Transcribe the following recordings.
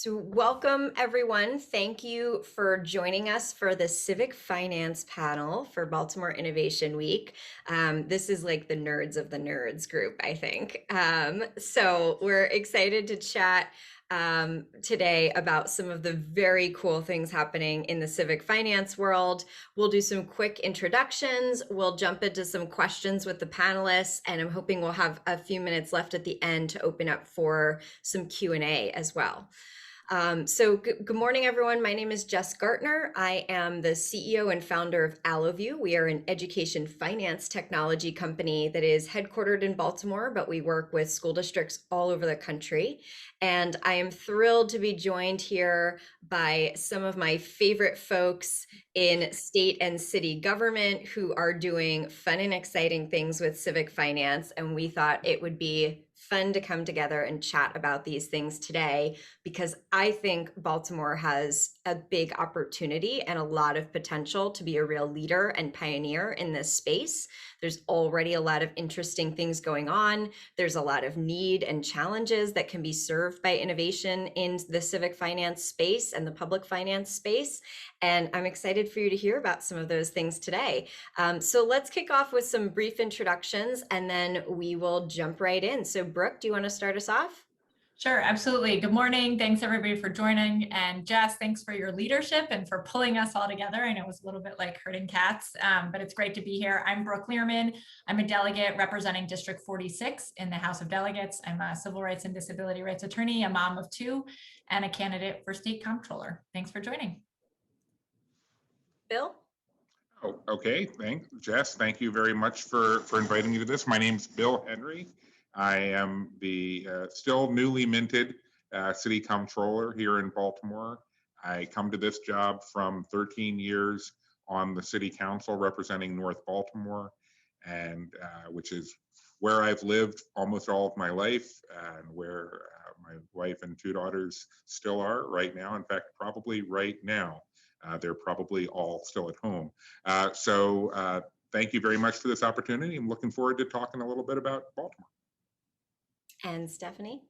So welcome everyone. Thank you for joining us for the Civic Finance panel for Baltimore Innovation Week. This is like the nerds of the nerds group, I think. So we're excited to chat today about some of the very cool things happening in the civic finance world. We'll do some quick introductions. We'll jump into some questions with the panelists, and I'm hoping we'll have a few minutes left at the end to open up for some Q&A as well. Good morning, everyone. My name is Jess Gartner. I am the CEO and founder of Allovue. We are an education finance technology company that is headquartered in Baltimore, but we work with school districts all over the country. And I am thrilled to be joined here by some of my favorite folks in state and city government who are doing fun and exciting things with civic finance. And we thought it would be fun to come together and chat about these things today, because I think Baltimore has a big opportunity and a lot of potential to be a real leader and pioneer in this space. There's already a lot of interesting things going on. There's a lot of need and challenges that can be served by innovation in the civic finance space and the public finance space. And I'm excited for you to hear about some of those things today. So let's kick off with some brief introductions and then we will jump right in. So Brooke, do you want to start us off? Sure, absolutely. Good morning. Thanks everybody for joining. And Jess, thanks for your leadership and for pulling us all together. I know it was a little bit like herding cats, but it's great to be here. I'm Brooke Lierman. I'm a delegate representing District 46 in the House of Delegates. I'm a civil rights and disability rights attorney, a mom of two, and a candidate for State Comptroller. Thanks for joining. Bill? Oh, okay, thanks, Jess. Thank you very much for inviting me to this. My name's Bill Henry. I am the still newly minted city comptroller here in Baltimore. I come to this job from 13 years on the city council representing North Baltimore, and which is where I've lived almost all of my life and where my wife and two daughters still are right now. In fact, probably right now. They're probably all still at home. Thank you very much for this opportunity. I'm looking forward to talking a little bit about Baltimore. And Stephanie?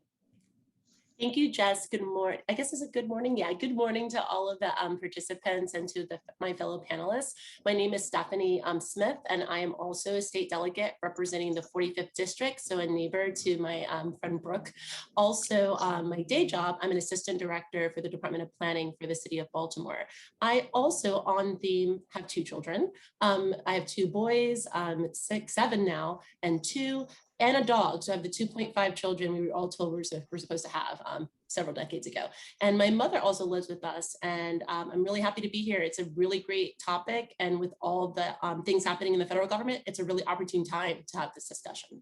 Thank you, Jess. Good morning. I guess it's a good morning. Yeah, good morning to all of the participants and to my fellow panelists. My name is Stephanie Smith, and I am also a state delegate representing the 45th district, so a neighbor to my friend Brooke. Also, my day job, I'm an assistant director for the Department of Planning for the city of Baltimore. I also have two children. I have two boys, 6, 7 now, and 2. And a dog. So I have the 2.5 children we were all told we're supposed to have several decades ago. And my mother also lives with us. And I'm really happy to be here. It's a really great topic. And with all the things happening in the federal government, it's a really opportune time to have this discussion.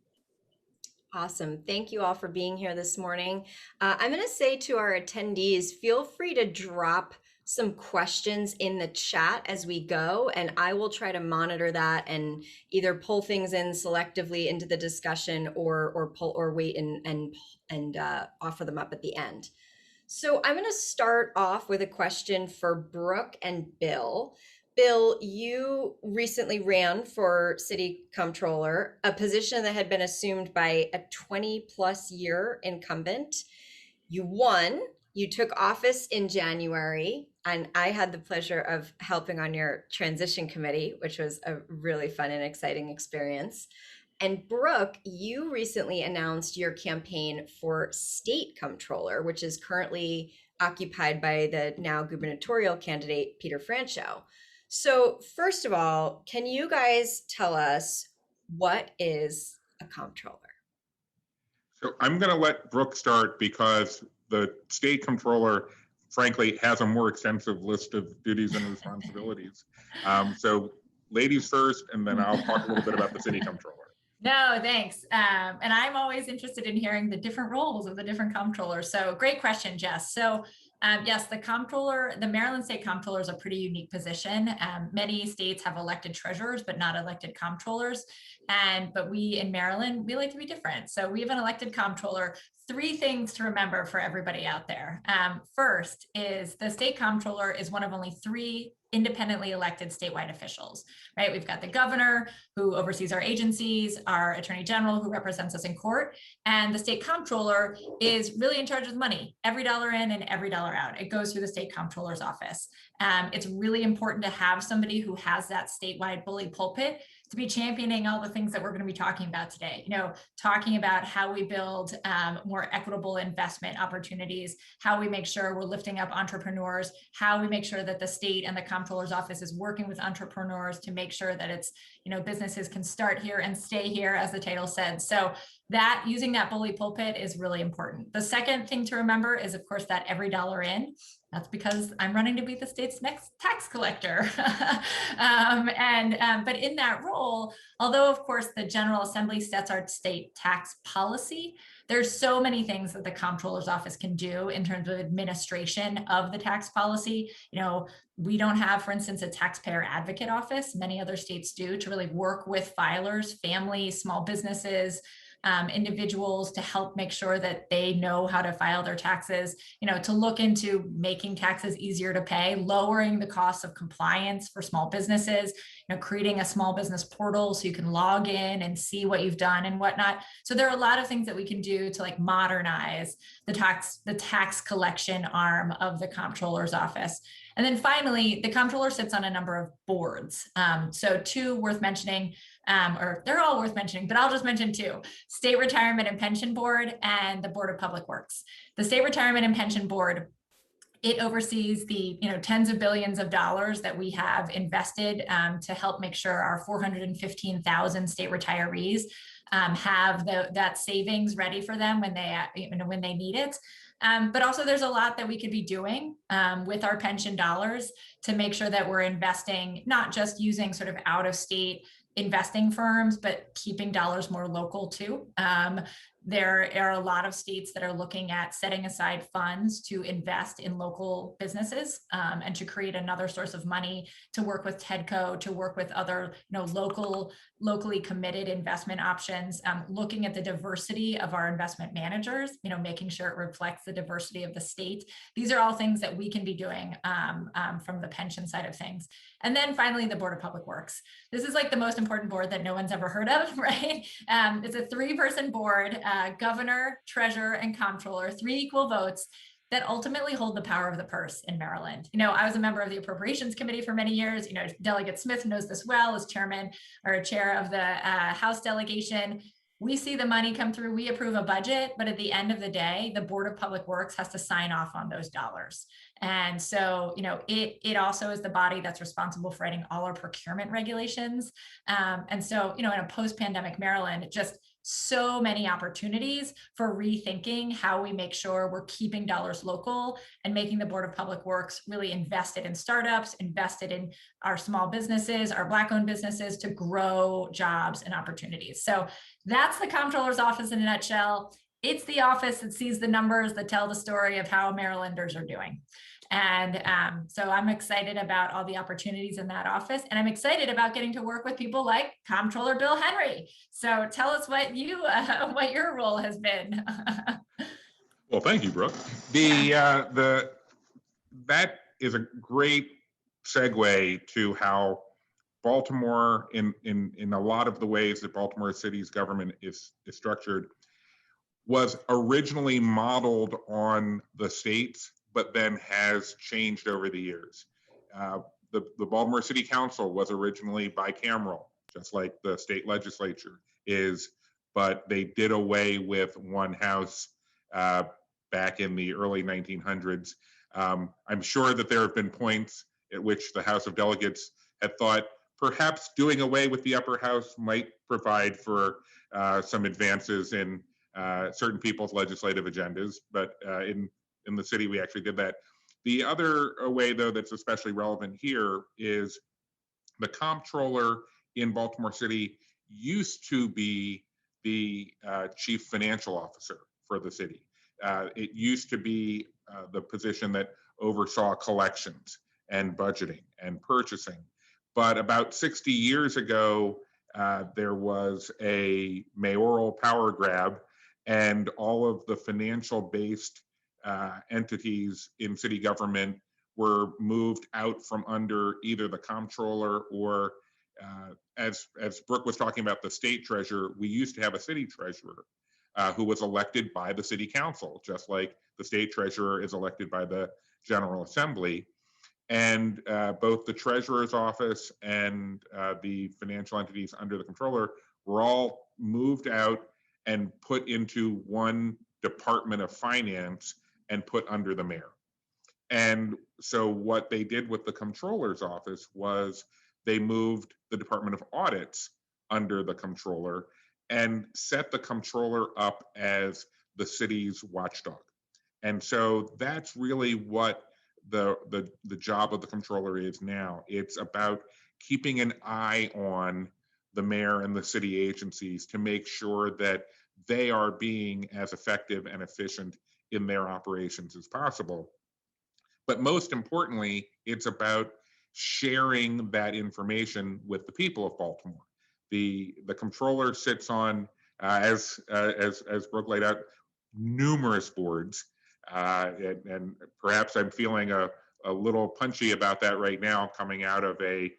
Awesome. Thank you all for being here this morning. I'm going to say to our attendees, feel free to drop some questions in the chat as we go, and I will try to monitor that and either pull things in selectively into the discussion or wait and offer them up at the end. So I'm going to start off with a question for Brooke and Bill. Bill, you recently ran for city comptroller, a position that had been assumed by a 20+ year incumbent. You won. You took office in January, and I had the pleasure of helping on your transition committee, which was a really fun and exciting experience. And Brooke, you recently announced your campaign for state comptroller, which is currently occupied by the now gubernatorial candidate, Peter Franchot. So first of all, can you guys tell us what is a comptroller? So I'm going to let Brooke start because the state comptroller, frankly, has a more extensive list of duties and responsibilities. So ladies first, and then I'll talk a little bit about the city comptroller. No, thanks. And I'm always interested in hearing the different roles of the different comptrollers. So great question, Jess. So yes, the Maryland State Comptroller is a pretty unique position. Many states have elected treasurers, but not elected comptrollers. But we in Maryland, we like to be different. So we have an elected comptroller three things to remember for everybody out there. First is the state comptroller is one of only three independently elected statewide officials, right? We've got the governor who oversees our agencies, our attorney general who represents us in court, and the state comptroller is really in charge of money. Every dollar in and every dollar out, it goes through the state comptroller's office. It's really important to have somebody who has that statewide bully pulpit to be championing all the things that we're going to be talking about today. Talking about how we build more equitable investment opportunities, how we make sure we're lifting up entrepreneurs, how we make sure that the state and the comptroller's office is working with entrepreneurs to make sure that it's, businesses can start here and stay here, as the title said. So that using that bully pulpit is really important. The second thing to remember is, of course, that every dollar in. That's because I'm running to be the state's next tax collector. But in that role, although of course the General Assembly sets our state tax policy, there's so many things that the comptroller's office can do in terms of administration of the tax policy. We don't have, for instance, a taxpayer advocate office. Many other states do, to really work with filers, families, small businesses, individuals, to help make sure that they know how to file their taxes, to look into making taxes easier to pay, lowering the cost of compliance for small businesses, creating a small business portal so you can log in and see what you've done and whatnot. So there are a lot of things that we can do to modernize the tax collection arm of the comptroller's office. And then finally, the comptroller sits on a number of boards. So two worth mentioning, or they're all worth mentioning, but I'll just mention two: State Retirement and Pension Board and the Board of Public Works. The State Retirement and Pension Board, it oversees the tens of billions of dollars that we have invested to help make sure our 415,000 state retirees have that savings ready for them when they need it. But also there's a lot that we could be doing with our pension dollars to make sure that we're investing, not just using sort of out of state investing firms, but keeping dollars more local too. There are a lot of states that are looking at setting aside funds to invest in local businesses and to create another source of money, to work with TEDCO, to work with other locally committed investment options, looking at the diversity of our investment managers, making sure it reflects the diversity of the state. These are all things that we can be doing from the pension side of things. And then finally, the Board of Public Works. This is like the most important board that no one's ever heard of, right? It's a 3-person board, governor, treasurer, and comptroller, 3 equal votes that ultimately hold the power of the purse in Maryland. I was a member of the Appropriations Committee for many years. Delegate Smith knows this well as chair of the House delegation. We see the money come through, we approve a budget, but at the end of the day, the Board of Public Works has to sign off on those dollars. And so, it also is the body that's responsible for writing all our procurement regulations. And so, in a post-pandemic Maryland, just so many opportunities for rethinking how we make sure we're keeping dollars local and making the Board of Public Works really invested in startups, invested in our small businesses, our Black-owned businesses, to grow jobs and opportunities. So that's the comptroller's office in a nutshell. It's the office that sees the numbers that tell the story of how Marylanders are doing. And so I'm excited about all the opportunities in that office, and I'm excited about getting to work with people like Comptroller Bill Henry. So tell us what your role has been. Well, thank you, Brooke. That is a great segue to how Baltimore, in a lot of the ways that Baltimore City's government is structured, was originally modeled on the states, but then has changed over the years. The Baltimore City Council was originally bicameral, just like the state legislature is, but they did away with one house back in the early 1900s. I'm sure that there have been points at which the House of Delegates had thought perhaps doing away with the upper house might provide for some advances in certain people's legislative agendas, but in the city, we actually did that. The other way, though, that's especially relevant here is the comptroller in Baltimore City used to be the chief financial officer for the city. It used to be the position that oversaw collections and budgeting and purchasing. But about 60 years ago, there was a mayoral power grab and all of the financial-based entities in city government were moved out from under either the comptroller or, as Brooke was talking about the state treasurer, we used to have a city treasurer who was elected by the city council, just like the state treasurer is elected by the General Assembly. And both the treasurer's office and the financial entities under the comptroller were all moved out and put into one department of finance and put under the mayor. And so what they did with the comptroller's office was they moved the Department of Audits under the comptroller and set the comptroller up as the city's watchdog. And so that's really what the job of the comptroller is now. It's about keeping an eye on the mayor and the city agencies to make sure that they are being as effective and efficient in their operations as possible. But most importantly, it's about sharing that information with the people of Baltimore. The comptroller sits on, as Brooke laid out, numerous boards, and perhaps I'm feeling a little punchy about that right now, coming out of a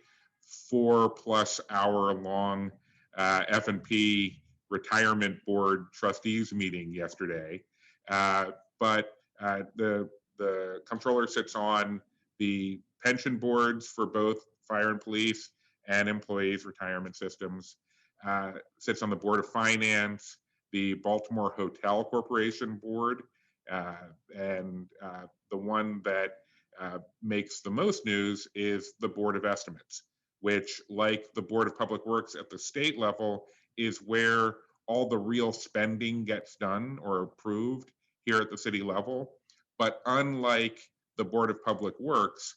4+ hour long F&P retirement board trustees meeting yesterday. But the comptroller sits on the pension boards for both fire and police and employees retirement systems, sits on the Board of Finance, the Baltimore Hotel Corporation Board, and the one that makes the most news is the Board of Estimates, which, like the Board of Public Works at the state level, is where all the real spending gets done or approved here at the city level. But unlike the Board of Public Works,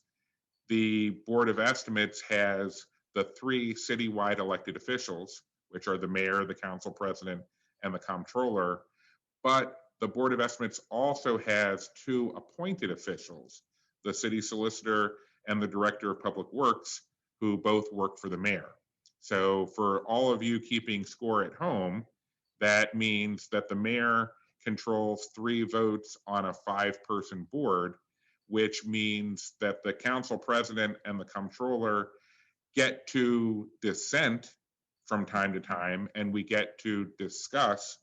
the Board of Estimates has the 3 citywide elected officials, which are the mayor, the council president, and the comptroller. But the Board of Estimates also has 2 appointed officials, the city solicitor and the director of public works, who both work for the mayor. So for all of you keeping score at home, that means that the mayor controls 3 votes on a 5-person board, which means that the council president and the comptroller get to dissent from time to time, and we get to discuss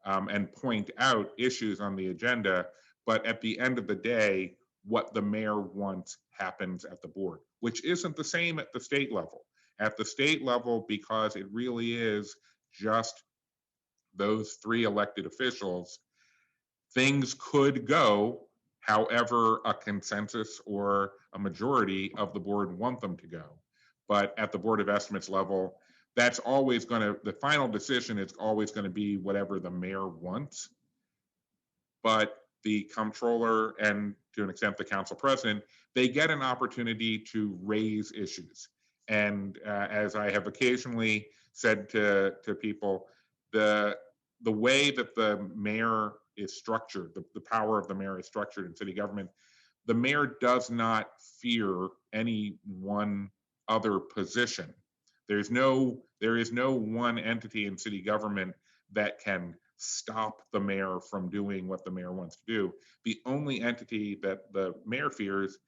and point out issues on the agenda. But at the end of the day, what the mayor wants happens at the board, which isn't the same at the state level. At the state level, because it really is just those 3 elected officials, things could go however a consensus or a majority of the board want them to go. But at the Board of Estimates level, that's always going to, the final decision is always going to be whatever the mayor wants. But the comptroller and to an extent the council president, they get an opportunity to raise issues. And as I have occasionally said to people, the way that the mayor is structured, the power of the mayor is structured in city government, the mayor does not fear any one other position. There is no one entity in city government that can stop the mayor from doing what the mayor wants to do. The only entity that the mayor fears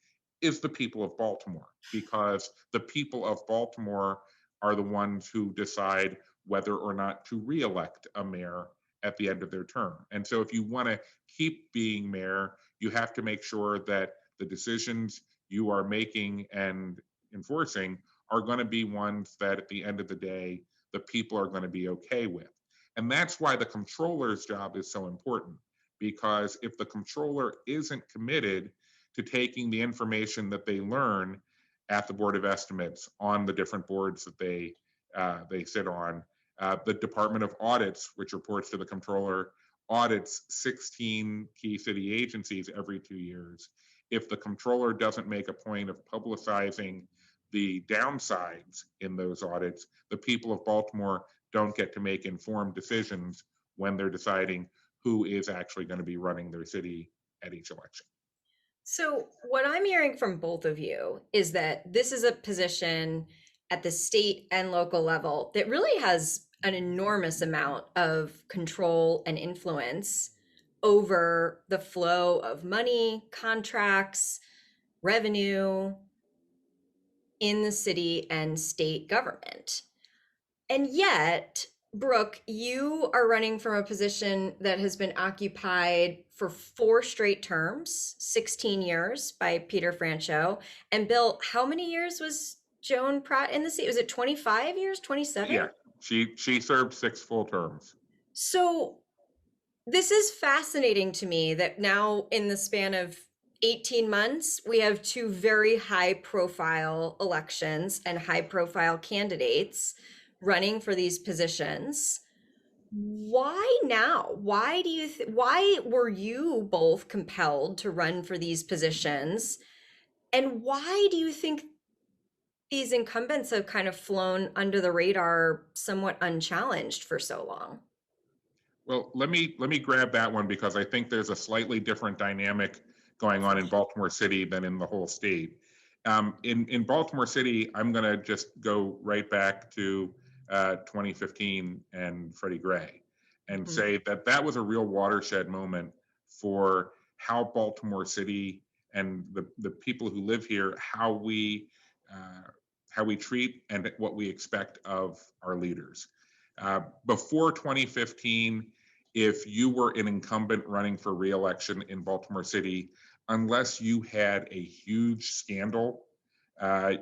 is the people of Baltimore, because the people of Baltimore are the ones who decide whether or not to re-elect a mayor at the end of their term. And so if you want to keep being mayor, you have to make sure that the decisions you are making and enforcing are going to be ones that at the end of the day, the people are going to be okay with. And that's why the comptroller's job is so important, because if the comptroller isn't committed to taking the information that they learn at the Board of Estimates on the different boards that they sit on, the Department of Audits, which reports to the comptroller, audits 16 key city agencies every 2 years. If the comptroller doesn't make a point of publicizing the downsides in those audits, the people of Baltimore don't get to make informed decisions when they're deciding who is actually going to be running their city at each election. So what I'm hearing from both of you is that this is a position at the state and local level that really has an enormous amount of control and influence over the flow of money, contracts, revenue in the city and state government. And yet, Brooke, you are running from a position that has been occupied for 4 straight terms, 16 years by Peter Franchot. And Bill, how many years was Joan Pratt in the seat? Was it 25 years, 27? Yeah, she served 6 full terms. So this is fascinating to me that now in the span of 18 months, we have 2 very high profile elections and high profile candidates running for these positions. Why now? Why do you why were you both compelled to run for these positions? And why do you think these incumbents have kind of flown under the radar somewhat unchallenged for so long? Well, let me grab that one because I think there's a slightly different dynamic going on in Baltimore City than in the whole state. In Baltimore City, I'm going to just go right back to 2015 and Freddie Gray and say that that was a real watershed moment for how Baltimore City and the people who live here, how we treat and what we expect of our leaders. Before 2015, if you were an incumbent running for re-election in Baltimore City, unless you had a huge scandal,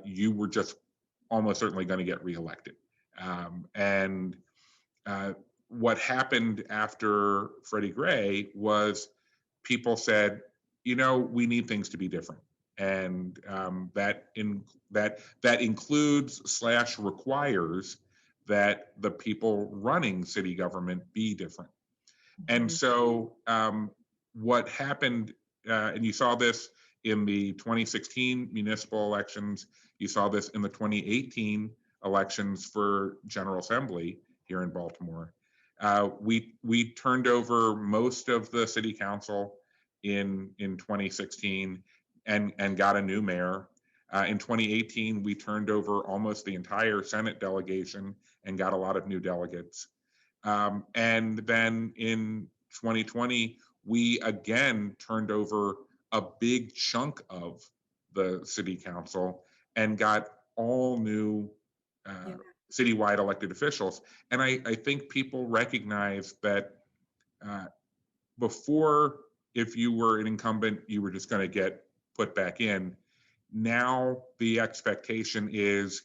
you were just almost certainly going to get reelected. And what happened after Freddie Gray was people said, you know, we need things to be different. And that includes / requires that the people running city government be different. And so what happened, and you saw this in the 2016 municipal elections, you saw this in the 2018 elections for General Assembly here in Baltimore. We turned over most of the city council in 2016 and got a new mayor. In 2018, we turned over almost the entire Senate delegation and got a lot of new delegates. And then in 2020, we again turned over a big chunk of the city council and got all new citywide elected officials. And I think people recognize that before, if you were an incumbent, you were just going to get put back in. Now the expectation is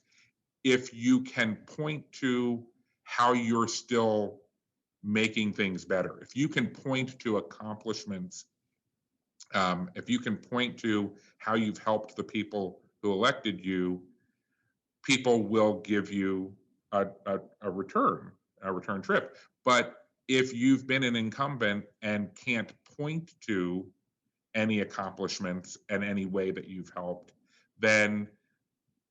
if you can point to how you're still making things better, if you can point to accomplishments, if you can point to how you've helped the people who elected you, people will give you a return trip. But if you've been an incumbent and can't point to any accomplishments in any way that you've helped, then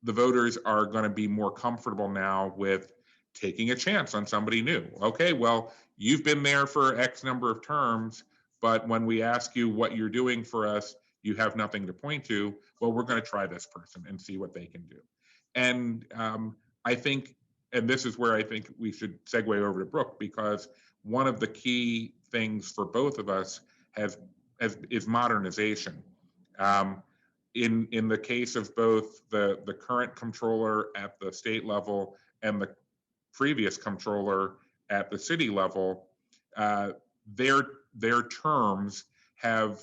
the voters are going to be more comfortable now with taking a chance on somebody new. Okay, well, you've been there for X number of terms, but when we ask you what you're doing for us, you have nothing to point to. Well, we're going to try this person and see what they can do. And I think, and this is where I think we should segue over to Brooke, because one of the key things for both of us is modernization. In the case of both the current comptroller at the state level and the previous comptroller at the city level, their terms have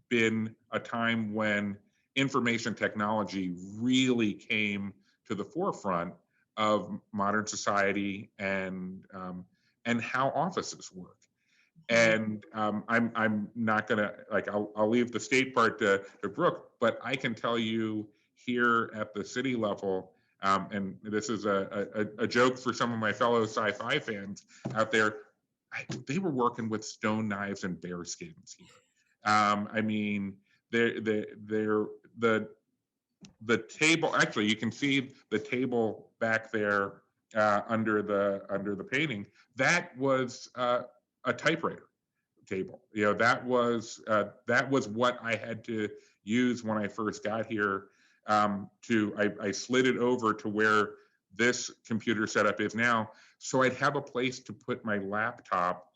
been a time when information technology really came to the forefront of modern society and how offices work. And I'm not gonna, like, I'll leave the state part to Brooke, but I can tell you here at the city level, and this is a joke for some of my fellow sci-fi fans out there, they were working with stone knives and bear skins here. I mean, the table, actually, you can see the table back there under the painting. That was a typewriter table. You know, that was what I had to use when I first got here. I slid it over to where this computer setup is now, so I'd have a place to put my laptop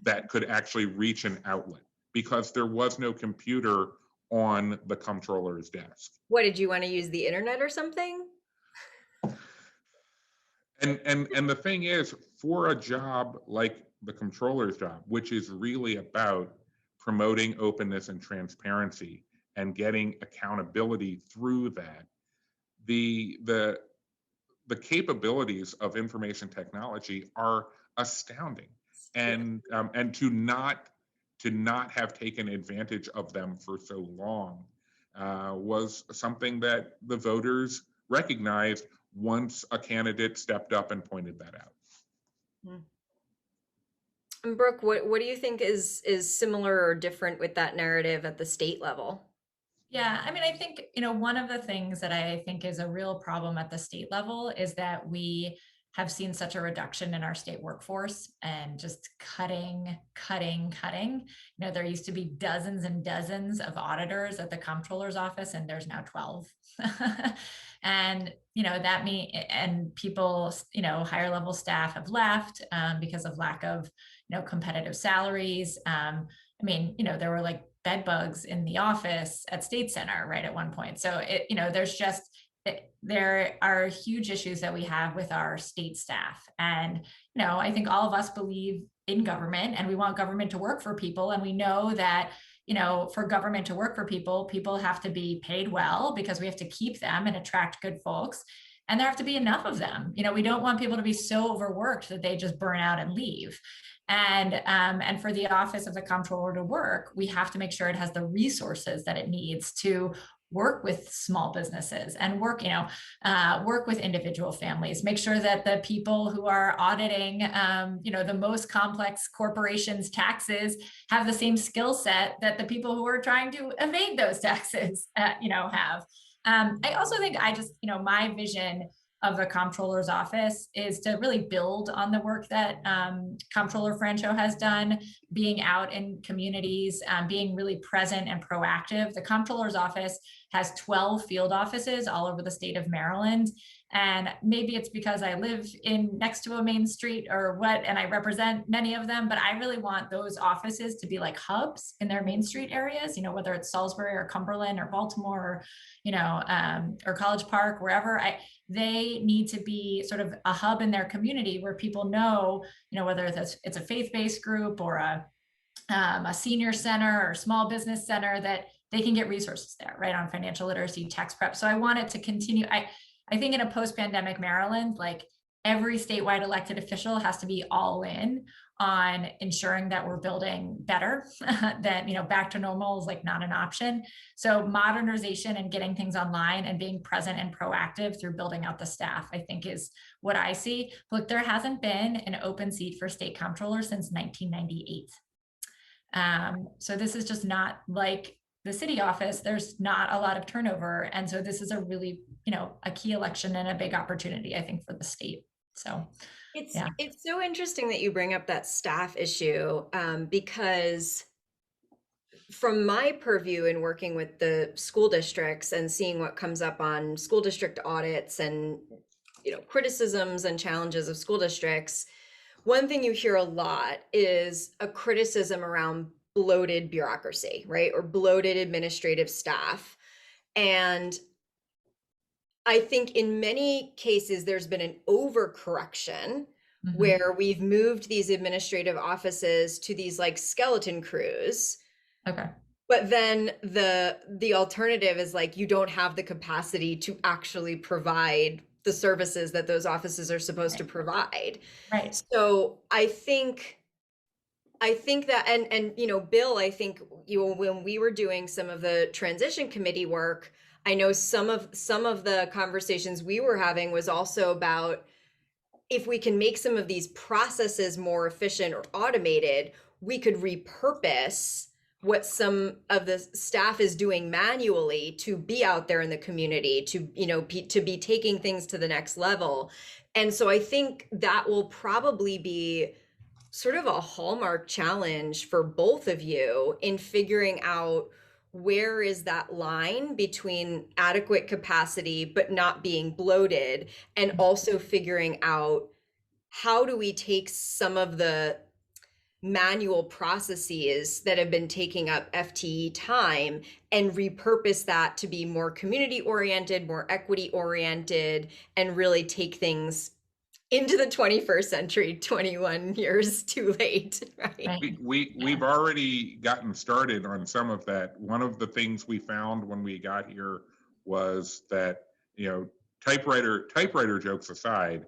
that could actually reach an outlet, because there was no computer on the comptroller's desk. What, did you want to use the internet or something? And the thing is, for a job like the comptroller's job, which is really about promoting openness and transparency and getting accountability through that, the capabilities of information technology are astounding, and to not have taken advantage of them for so long was something that the voters recognized once a candidate stepped up and pointed that out. And Brooke, what do you think is similar or different with that narrative at the state level? Yeah, I mean, I think, one of the things that I think is a real problem at the state level is that we have seen such a reduction in our state workforce and just cutting. There used to be dozens and dozens of auditors at the comptroller's office, and there's now 12. And, and people, higher level staff have left because of lack of, competitive salaries. There were like bed bugs in the office at State Center, right, at one point. So there are huge issues that we have with our state staff. And, I think all of us believe in government, and we want government to work for people. And we know that, for government to work for people, people have to be paid well, because we have to keep them and attract good folks. And there have to be enough of them. We don't want people to be so overworked that they just burn out and leave. And for the office of the comptroller to work, we have to make sure it has the resources that it needs to work with small businesses and work with individual families, make sure that the people who are auditing, the most complex corporations' taxes have the same skill set that the people who are trying to evade those taxes, have. I also think my vision of the comptroller's office is to really build on the work that Comptroller Francho has done, being out in communities, being really present and proactive. The comptroller's office has 12 field offices all over the state of Maryland. And maybe it's because I live next to a main street or what, and I represent many of them, but I really want those offices to be like hubs in their main street areas, whether it's Salisbury or Cumberland or Baltimore, or College Park, wherever. They need to be sort of a hub in their community where people know, whether it's a faith-based group or a senior center or small business center, that they can get resources there, right, on financial literacy, tax prep. So I want it to continue. I think in a post-pandemic Maryland, like every statewide elected official has to be all in on ensuring that we're building better, that, back to normal is like not an option. So modernization and getting things online and being present and proactive through building out the staff, I think, is what I see. Look, there hasn't been an open seat for state comptroller since 1998. So this is just not like the city office. There's not a lot of turnover. And so this is a really, a key election and a big opportunity, I think, for the state. So it's so interesting that you bring up that staff issue, because from my purview in working with the school districts and seeing what comes up on school district audits and, criticisms and challenges of school districts, one thing you hear a lot is a criticism around bloated bureaucracy, right? Or bloated administrative staff. And I think in many cases, there's been an overcorrection where we've moved these administrative offices to these like skeleton crews. Okay. But then the alternative is like, you don't have the capacity to actually provide the services that those offices are supposed to provide. Right. So I think that, and Bill, I think when we were doing some of the transition committee work, I know some of the conversations we were having was also about, if we can make some of these processes more efficient or automated, we could repurpose what some of the staff is doing manually to be out there in the community, to be taking things to the next level. And so I think that will probably be sort of a hallmark challenge for both of you in figuring out where is that line between adequate capacity but not being bloated, and also figuring out how do we take some of the manual processes that have been taking up FTE time and repurpose that to be more community oriented, more equity oriented, and really take things into the 21st century, 21 years too late, right? We've already gotten started on some of that. One of the things we found when we got here was that, typewriter jokes aside,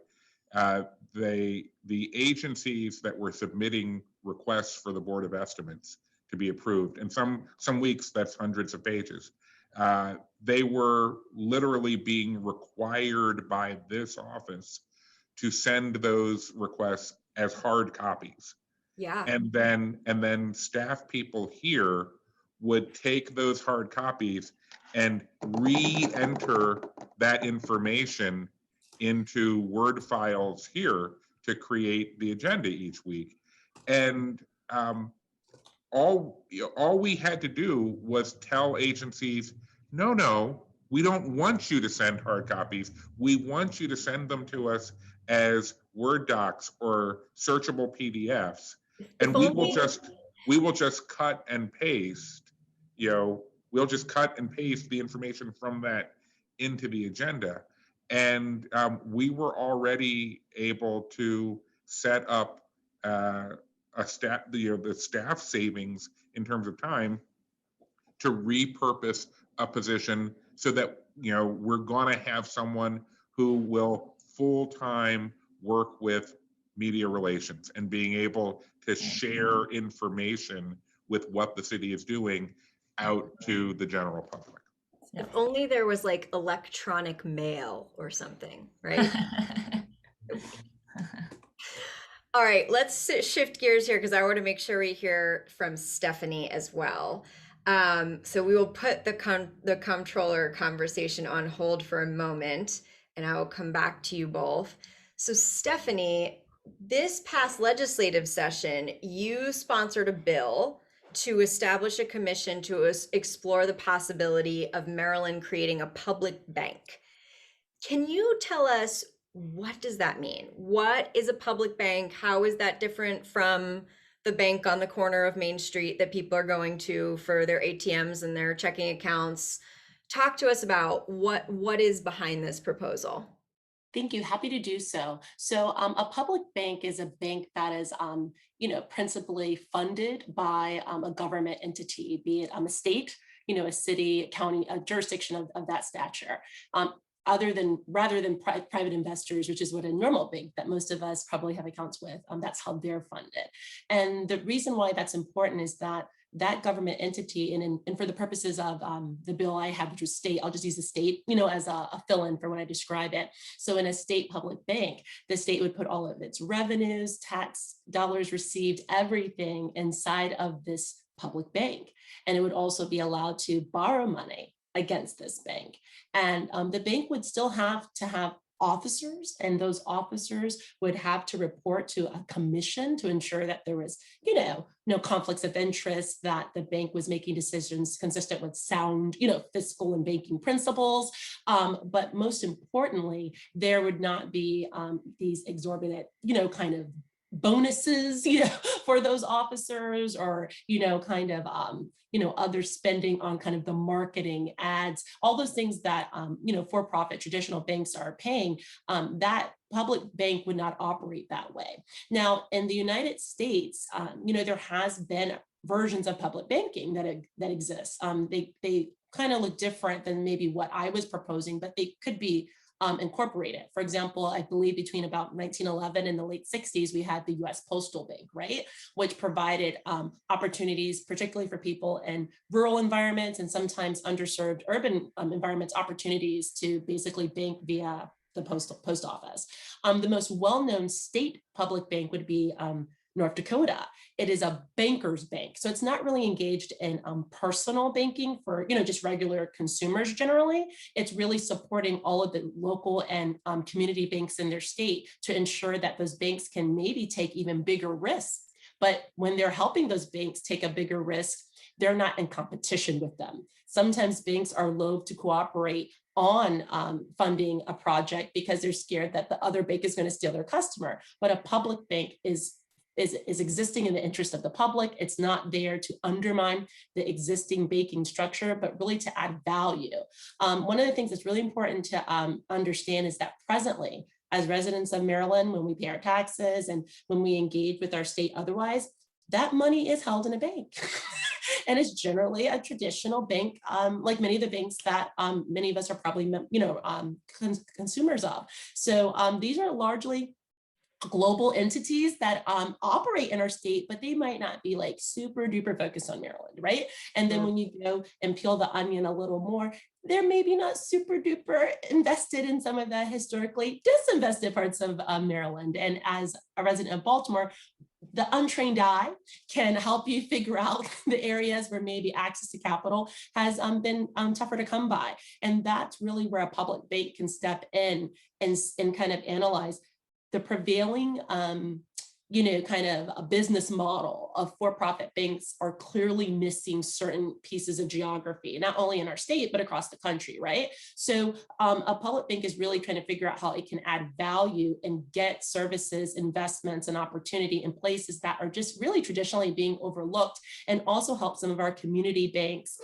the agencies that were submitting requests for the Board of Estimates to be approved, and some weeks that's hundreds of pages, they were literally being required by this office to send those requests as hard copies. Yeah. And then staff people here would take those hard copies and re-enter that information into Word files here to create the agenda each week. And all we had to do was tell agencies, no, we don't want you to send hard copies. We want you to send them to us as Word docs or searchable PDFs. And we will just cut and paste, we'll just cut and paste the information from that into the agenda. And we were already able to set up the staff savings in terms of time to repurpose a position so that, we're going to have someone who will full-time work with media relations and being able to share information with what the city is doing out to the general public. If only there was like electronic mail or something, right? All right, let's shift gears here because I want to make sure we hear from Stephanie as well. So we will put the comptroller conversation on hold for a moment, and I will come back to you both. So Stephanie, this past legislative session, you sponsored a bill to establish a commission to explore the possibility of Maryland creating a public bank. Can you tell us, what does that mean? What is a public bank? How is that different from the bank on the corner of Main Street that people are going to for their ATMs and their checking accounts? Talk to us about what is behind this proposal. Thank you. Happy to do so. So a public bank is a bank that is, principally funded by a government entity, be it a state, a city, county, a jurisdiction of that stature. Rather than private investors, which is what a normal bank that most of us probably have accounts with, that's how they're funded. And the reason why that's important is that government entity, and for the purposes of the bill I have, which was state, I'll just use the state, as a fill-in for when I describe it. So in a state public bank, the state would put all of its revenues, tax dollars received, everything inside of this public bank. And it would also be allowed to borrow money against this bank. And the bank would still have to have officers, and those officers would have to report to a commission to ensure that there was, no conflicts of interest, that the bank was making decisions consistent with sound, fiscal and banking principles. But most importantly, there would not be these exorbitant, kind of bonuses, for those officers, or, other spending on kind of the marketing, ads, all those things that, for-profit traditional banks are paying. That public bank would not operate that way. Now, in the United States, there has been versions of public banking that exist. They kind of look different than maybe what I was proposing, but they could be incorporated. For example, I believe between about 1911 and the late 60s, we had the US Postal Bank, right? Which provided opportunities, particularly for people in rural environments and sometimes underserved urban environments, opportunities to basically bank via the post office. The most well-known state public bank would be North Dakota. It is a banker's bank. So it's not really engaged in personal banking for, just regular consumers generally. It's really supporting all of the local and community banks in their state to ensure that those banks can maybe take even bigger risks. But when they're helping those banks take a bigger risk, they're not in competition with them. Sometimes banks are loath to cooperate on funding a project because they're scared that the other bank is going to steal their customer. But a public bank is existing in the interest of the public. It's not there to undermine the existing banking structure, but really to add value. One of the things that's really important to understand is that presently, as residents of Maryland, when we pay our taxes and when we engage with our state otherwise, that money is held in a bank. And it's generally a traditional bank, like many of the banks that many of us are probably, consumers of. So these are largely global entities that operate in our state, but they might not be like super duper focused on Maryland, right? And then when you go and peel the onion a little more, they're maybe not super duper invested in some of the historically disinvested parts of Maryland. And as a resident of Baltimore, the untrained eye can help you figure out the areas where maybe access to capital has been tougher to come by. And that's really where a public bank can step in and kind of analyze the prevailing, kind of a business model of for-profit banks are clearly missing certain pieces of geography, not only in our state, but across the country, right? So a public bank is really trying to figure out how it can add value and get services, investments, and opportunity in places that are just really traditionally being overlooked, and also help some of our community banks.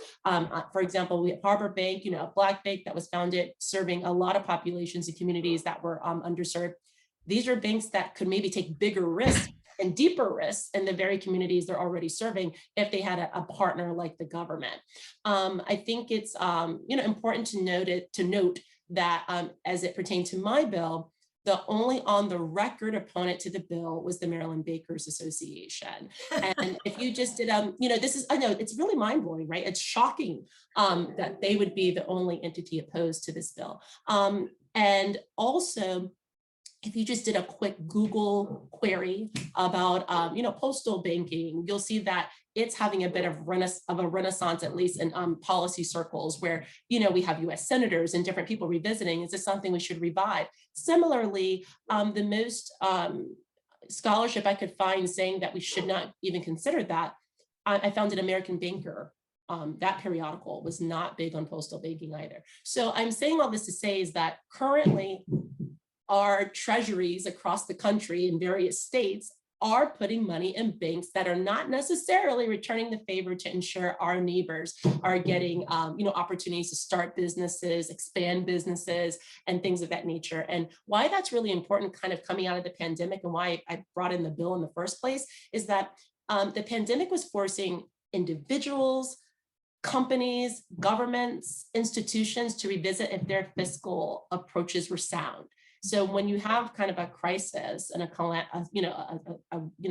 For example, we have Harbor Bank, a Black bank that was founded serving a lot of populations and communities that were underserved. These are banks that could maybe take bigger risks and deeper risks in the very communities they're already serving if they had a partner like the government. I think it's important to note that as it pertained to my bill, the only on the record opponent to the bill was the Maryland Bankers Association. And if you just did, I know it's really mind blowing, right? It's shocking that they would be the only entity opposed to this bill. And also, if you just did a quick Google query about, postal banking, you'll see that it's having a bit of a renaissance, at least in policy circles where, we have US senators and different people revisiting. Is this something we should revive? Similarly, the most scholarship I could find saying that we should not even consider that, I found an American Banker. That periodical was not big on postal banking either. So I'm saying all this to say is that currently, our treasuries across the country in various states are putting money in banks that are not necessarily returning the favor to ensure our neighbors are getting opportunities to start businesses, expand businesses, and things of that nature. And why that's really important kind of coming out of the pandemic, and why I brought in the bill in the first place, is that the pandemic was forcing individuals, companies, governments, institutions to revisit if their fiscal approaches were sound. So when you have kind of a crisis and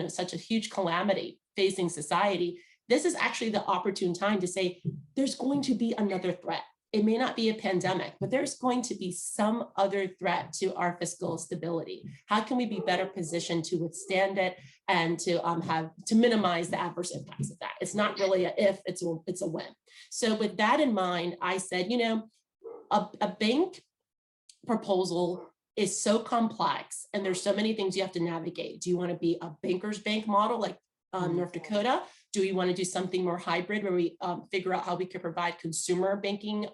such a huge calamity facing society, this is actually the opportune time to say, there's going to be another threat. It may not be a pandemic, but there's going to be some other threat to our fiscal stability. How can we be better positioned to withstand it and to minimize the adverse impacts of that? It's not really a if, it's a when. So with that in mind, I said, a bank proposal is so complex and there's so many things you have to navigate. Do you want to be a banker's bank model like North Dakota? Do we want to do something more hybrid where we figure out how we could provide consumer banking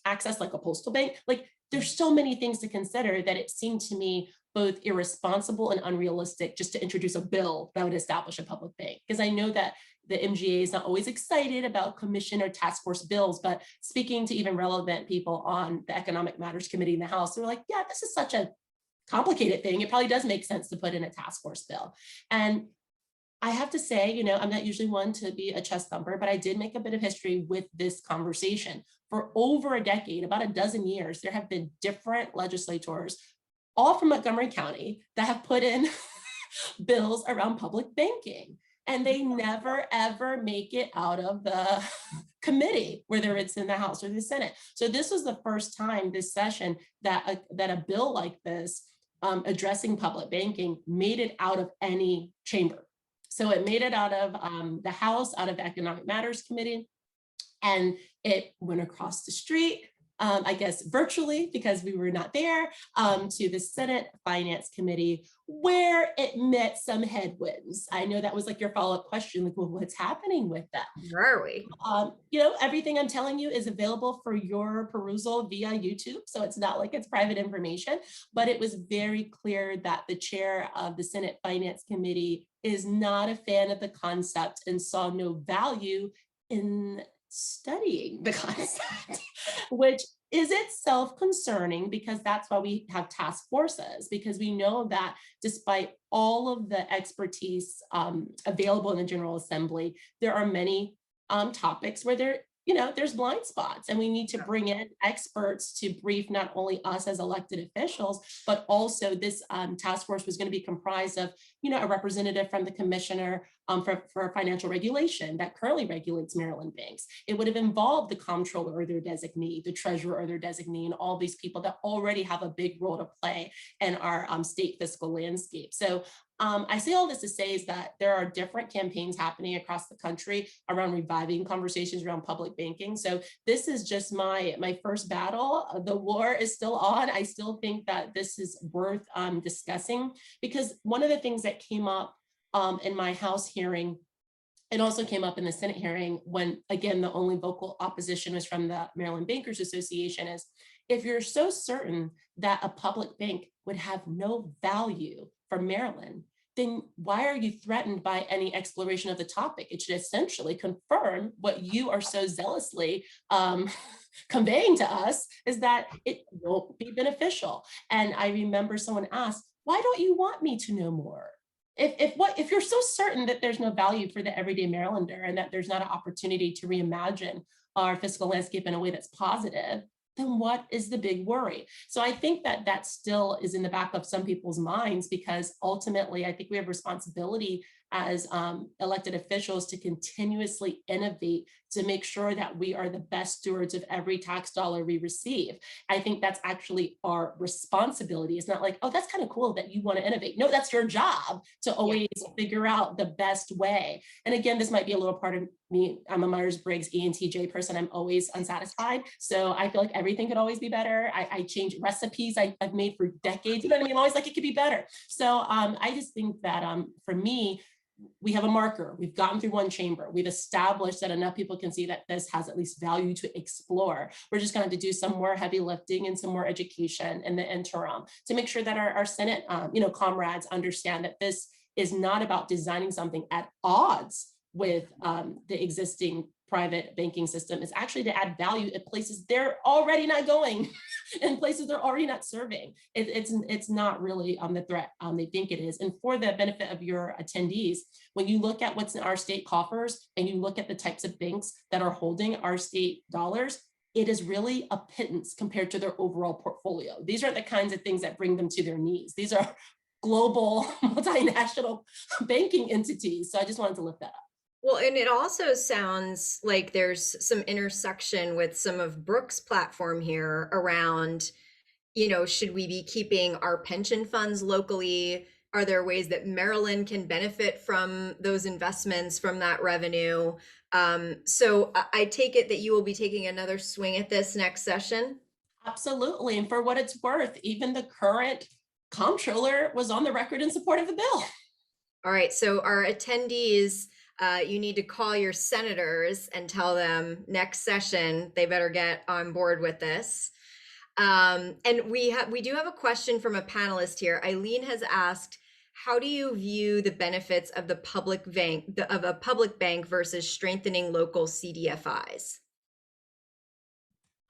access like a postal bank? Like there's so many things to consider that it seemed to me both irresponsible and unrealistic just to introduce a bill that would establish a public bank. Because I know that the MGA is not always excited about commission or task force bills, but speaking to even relevant people on the Economic Matters Committee in the House, they're like, yeah, this is such a complicated thing. It probably does make sense to put in a task force bill. And I have to say, I'm not usually one to be a chest thumper, but I did make a bit of history with this conversation. For over a decade, about a dozen years, there have been different legislators, all from Montgomery County, that have put in bills around public banking. And they never, ever make it out of the committee, whether it's in the House or the Senate. So this was the first time this session that a bill like this addressing public banking made it out of any chamber. So it made it out of the House, out of the Economic Matters Committee, and it went across the street I guess virtually because we were not there, to the Senate Finance Committee, where it met some headwinds. I know that was like your follow-up question, like, well, what's happening with that? Where are we? Everything I'm telling you is available for your perusal via YouTube. So it's not like it's private information, but it was very clear that the chair of the Senate Finance Committee is not a fan of the concept and saw no value in studying the concept, which is itself concerning, because that's why we have task forces, because we know that despite all of the expertise available in the General Assembly, there are many topics where there's blind spots, and we need to bring in experts to brief not only us as elected officials, but also this task force was going to be comprised of, a representative from the commissioner for financial regulation that currently regulates Maryland banks. It would have involved the comptroller or their designee, the treasurer or their designee, and all these people that already have a big role to play in our state fiscal landscape. So I say all this to say is that there are different campaigns happening across the country around reviving conversations around public banking. So this is just my first battle. The war is still on. I still think that this is worth discussing, because one of the things that came up in my House hearing, it also came up in the Senate hearing when, again, the only vocal opposition was from the Maryland Bankers Association, is if you're so certain that a public bank would have no value for Maryland, then why are you threatened by any exploration of the topic? It should essentially confirm what you are so zealously conveying to us, is that it won't be beneficial. And I remember someone asked, why don't you want me to know more? If you're so certain that there's no value for the everyday Marylander and that there's not an opportunity to reimagine our fiscal landscape in a way that's positive, then what is the big worry? So I think that still is in the back of some people's minds, because ultimately I think we have responsibility as elected officials to continuously innovate to make sure that we are the best stewards of every tax dollar we receive. I think that's actually our responsibility. It's not like, oh, that's kind of cool that you want to innovate. No, that's your job to always figure out the best way. And again, this might be a little part of me. I'm a Myers-Briggs ENTJ person. I'm always unsatisfied. So I feel like everything could always be better. I change recipes I've made for decades. You know what I mean? I'm always like, it could be better. So I just think that for me, we have a marker. We've gotten through one chamber. We've established that enough people can see that this has at least value to explore. We're just going to do some more heavy lifting and some more education in the interim to make sure that our Senate, comrades understand that this is not about designing something at odds with the existing private banking system. Is actually to add value at places they're already not going and places they're already not serving. It's not really the threat they think it is. And for the benefit of your attendees, when you look at what's in our state coffers and you look at the types of banks that are holding our state dollars, it is really a pittance compared to their overall portfolio. These aren't the kinds of things that bring them to their knees. These are global multinational banking entities. So I just wanted to lift that up. Well, and it also sounds like there's some intersection with some of Brooke's platform here around, should we be keeping our pension funds locally? Are there ways that Maryland can benefit from those investments, from that revenue? So I take it that you will be taking another swing at this next session? Absolutely. And for what it's worth, even the current comptroller was on the record in support of the bill. All right. So our attendees, you need to call your senators and tell them next session they better get on board with this. And we do have a question from a panelist here. Eileen has asked, how do you view the benefits of the public bank of a public bank versus strengthening local CDFIs?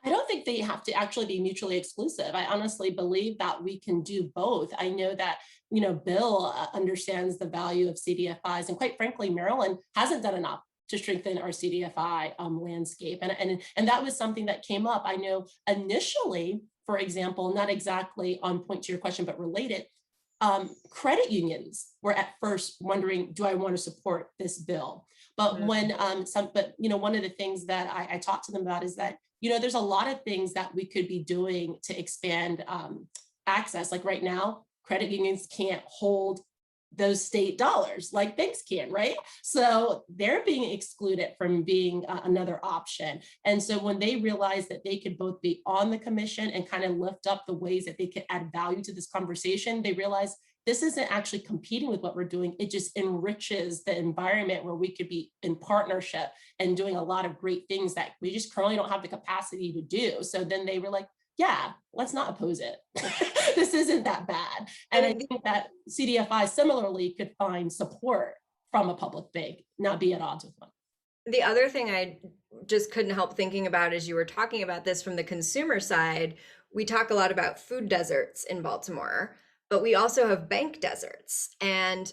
I don't think they have to actually be mutually exclusive. I honestly believe that we can do both. I know that, Bill understands the value of CDFIs, and quite frankly, Maryland hasn't done enough to strengthen our CDFI landscape. And that was something that came up. I know initially, for example, not exactly on point to your question, but related, credit unions were at first wondering, do I want to support this bill? But when one of the things that I talked to them about is that, there's a lot of things that we could be doing to expand access. Like right now, credit unions can't hold those state dollars like banks can, right? So they're being excluded from being another option. And so when they realized that they could both be on the commission and kind of lift up the ways that they could add value to this conversation, they realized this isn't actually competing with what we're doing. It just enriches the environment where we could be in partnership and doing a lot of great things that we just currently don't have the capacity to do. So then they were like, yeah, let's not oppose it. This isn't that bad. And I think that CDFI similarly could find support from a public bank, not be at odds with one. The other thing I just couldn't help thinking about as you were talking about this from the consumer side, we talk a lot about food deserts in Baltimore, but we also have bank deserts. And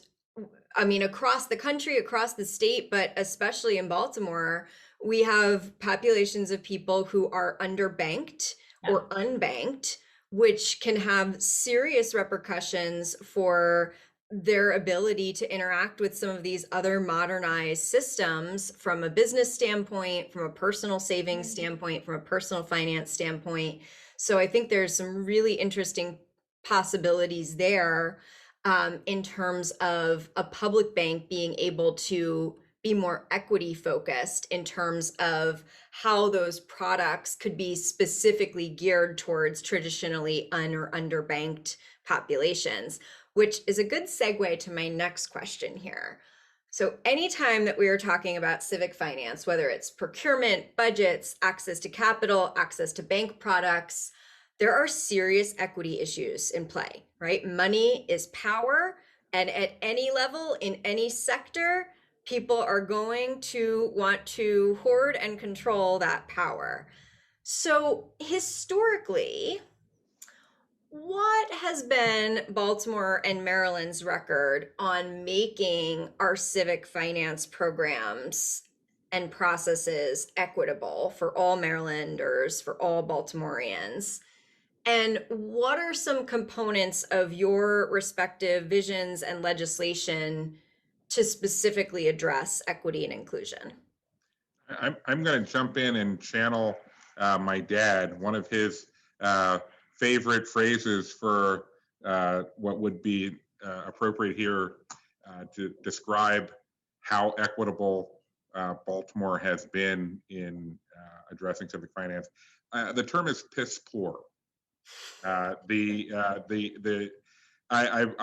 I mean, across the country, across the state, but especially in Baltimore, we have populations of people who are underbanked or unbanked, which can have serious repercussions for their ability to interact with some of these other modernized systems from a business standpoint, from a personal savings standpoint, from a personal finance standpoint. So I think there's some really interesting possibilities there in terms of a public bank being able to be more equity focused in terms of how those products could be specifically geared towards traditionally or underbanked populations, which is a good segue to my next question here. So anytime that we are talking about civic finance, whether it's procurement, budgets, access to capital, access to bank products, there are serious equity issues in play, right? Money is power, and at any level, in any sector, people are going to want to hoard and control that power. So historically, what has been Baltimore and Maryland's record on making our civic finance programs and processes equitable for all Marylanders, for all Baltimoreans? And what are some components of your respective visions and legislation to specifically address equity and inclusion? I'm going to jump in and channel my dad. One of his favorite phrases for what would be appropriate here to describe how equitable Baltimore has been in addressing civic finance. The term is piss poor. I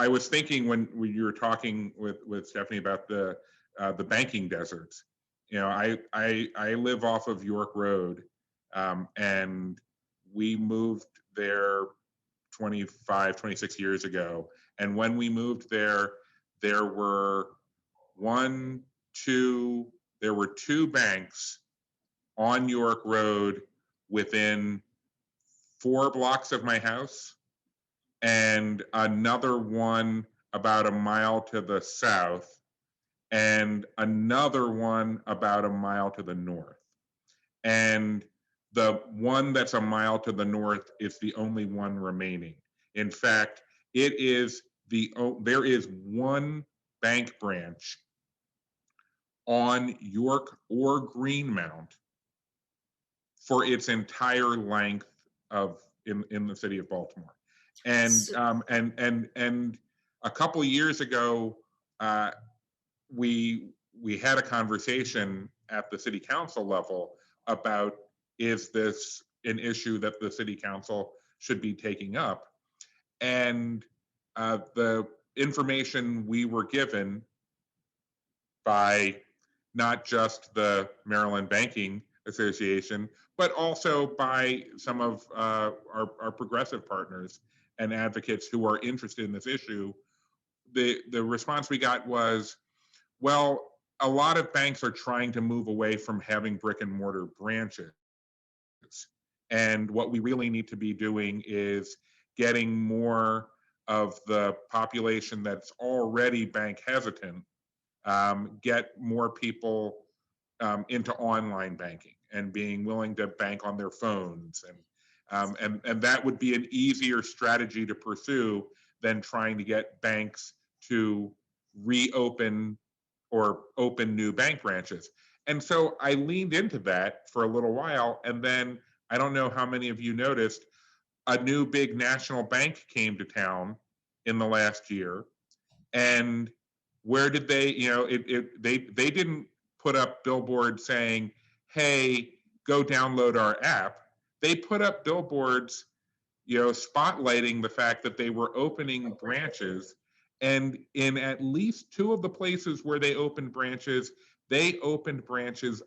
was thinking when you were talking with Stephanie about the banking deserts. You know, I live off of York Road, and we moved there 25, 26 years ago. And when we moved there were two banks on York Road within 4 blocks of my house, and another one about a mile to the south, and another one about a mile to the north. And the one that's a mile to the north is the only one remaining. In fact, there is one bank branch on York or Greenmount for its entire length in the city of Baltimore. And a couple of years ago, we had a conversation at the city council level about, is this an issue that the city council should be taking up? And the information we were given by not just the Maryland Banking Association, but also by some of our progressive partners and advocates who are interested in this issue, the response we got was, well, a lot of banks are trying to move away from having brick and mortar branches. And what we really need to be doing is getting more of the population that's already bank hesitant, get more people into online banking and being willing to bank on their phones. And that would be an easier strategy to pursue than trying to get banks to reopen or open new bank branches. And so I leaned into that for a little while. And then I don't know how many of you noticed, a new big national bank came to town in the last year. And where did they, they didn't put up billboards saying, hey, go download our app. They put up billboards, spotlighting the fact that they were opening branches. And in at least 2 of the places where they opened branches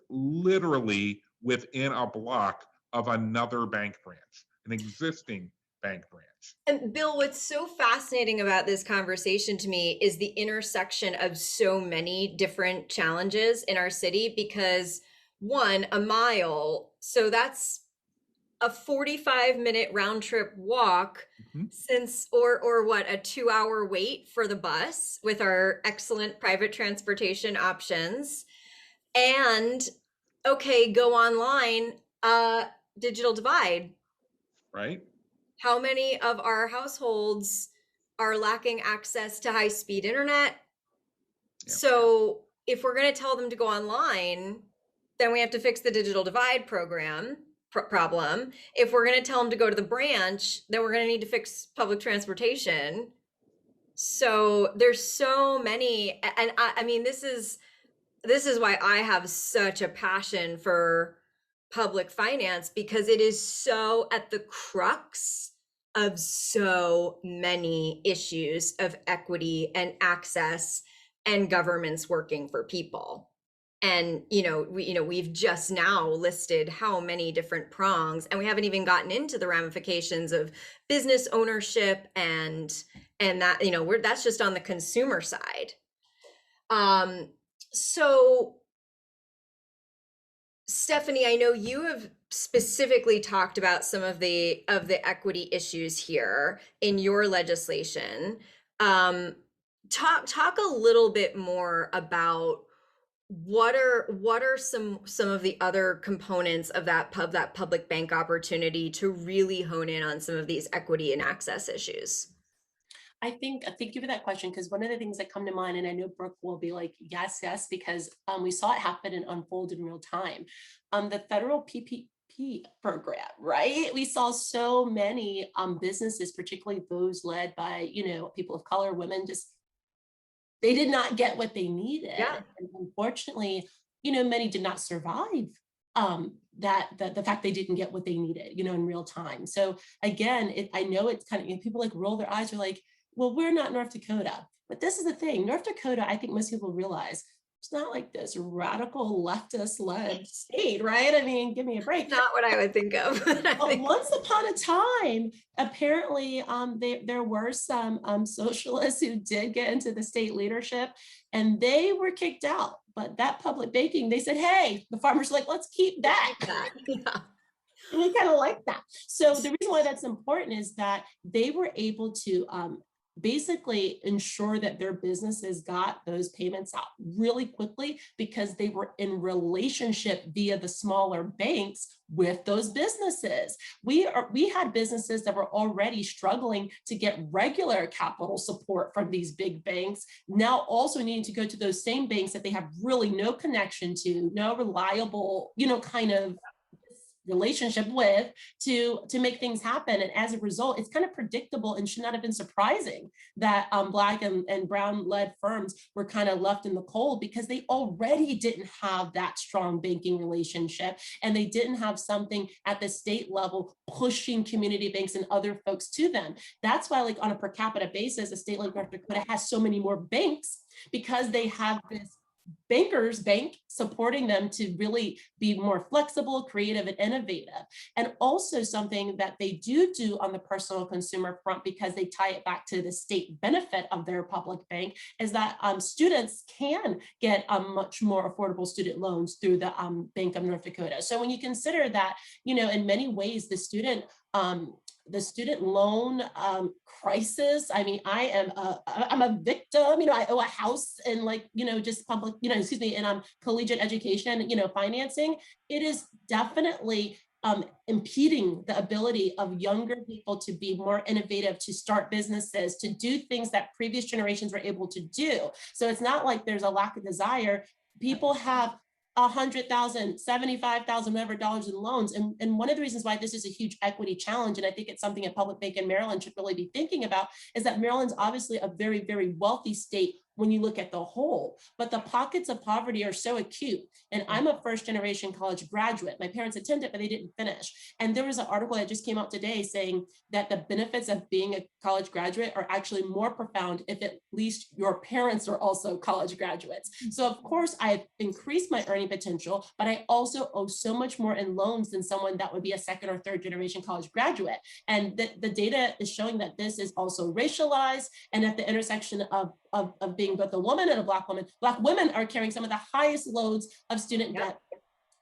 literally within a block of another bank branch, an existing bank branch. And Bill, what's so fascinating about this conversation to me is the intersection of so many different challenges in our city, because one, a mile, so that's a 45-minute round trip walk since, or what, a 2-hour wait for the bus with our excellent private transportation options. And okay, go online, digital divide. Right. How many of our households are lacking access to high-speed internet? Yep. So if we're going to tell them to go online, then we have to fix the digital divide problem. If we're going to tell them to go to the branch, then we're going to need to fix public transportation. So there's so many, and I mean, this is why I have such a passion for public finance, because it is so at the crux of so many issues of equity and access and governments working for people. And we've just now listed how many different prongs, and we haven't even gotten into the ramifications of business ownership and that, that's just on the consumer side. So Stephanie, I know you have specifically talked about some of the equity issues here in your legislation. Talk a little bit more about what are some of the other components of that public bank opportunity to really hone in on some of these equity and access issues. Thank you for that question, because one of the things that come to mind, and I know Brooke will be like, yes, because we saw it happen and unfold in real time. The federal PPP program, right? We saw so many businesses, particularly those led by, people of color, women, just they did not get what they needed. Yeah. And unfortunately, many did not survive the fact they didn't get what they needed, in real time. So again, I know it's kind of, people like roll their eyes, are like, well, we're not North Dakota. But this is the thing, North Dakota, I think most people realize, it's not like this radical leftist-led state, right? I mean, give me a break. Not what I would think of. Once upon a time, apparently, there were some socialists who did get into the state leadership, and they were kicked out. But that public banking, they said, hey, the farmers are like, let's keep that. Yeah. And we kind of like that. So the reason why that's important is that they were able to basically ensure that their businesses got those payments out really quickly, because they were in relationship via the smaller banks with those businesses. We had businesses that were already struggling to get regular capital support from these big banks, now also needing to go to those same banks that they have really no connection to, no reliable, kind of relationship with, to make things happen. And as a result, it's kind of predictable and should not have been surprising that Black and brown led firms were kind of left in the cold, because they already didn't have that strong banking relationship, and they didn't have something at the state level pushing community banks and other folks to them. That's why, like, on a per capita basis, a state like North Dakota has so many more banks, because they have this bankers bank supporting them to really be more flexible, creative, and innovative. And also something that they do on the personal consumer front, because they tie it back to the state benefit of their public bank, is that students can get much more affordable student loans through the Bank of North Dakota. So when you consider that, in many ways, the student loan crisis. I mean, I'm a victim. I owe a house and just public, in collegiate education, financing. It is definitely impeding the ability of younger people to be more innovative, to start businesses, to do things that previous generations were able to do. So it's not like there's a lack of desire. People have $100,000, $75,000, whatever dollars in loans. And one of the reasons why this is a huge equity challenge, and I think it's something a public bank in Maryland should really be thinking about, is that Maryland's obviously a very, very wealthy state when you look at the whole, but the pockets of poverty are so acute. And I'm a first generation college graduate. My parents attended, but they didn't finish. And there was an article that just came out today saying that the benefits of being a college graduate are actually more profound if at least your parents are also college graduates. So of course I've increased my earning potential, but I also owe so much more in loans than someone that would be a second or third generation college graduate. And the data is showing that this is also racialized and at the intersection of being both a woman and a Black woman. Black women are carrying some of the highest loads of student debt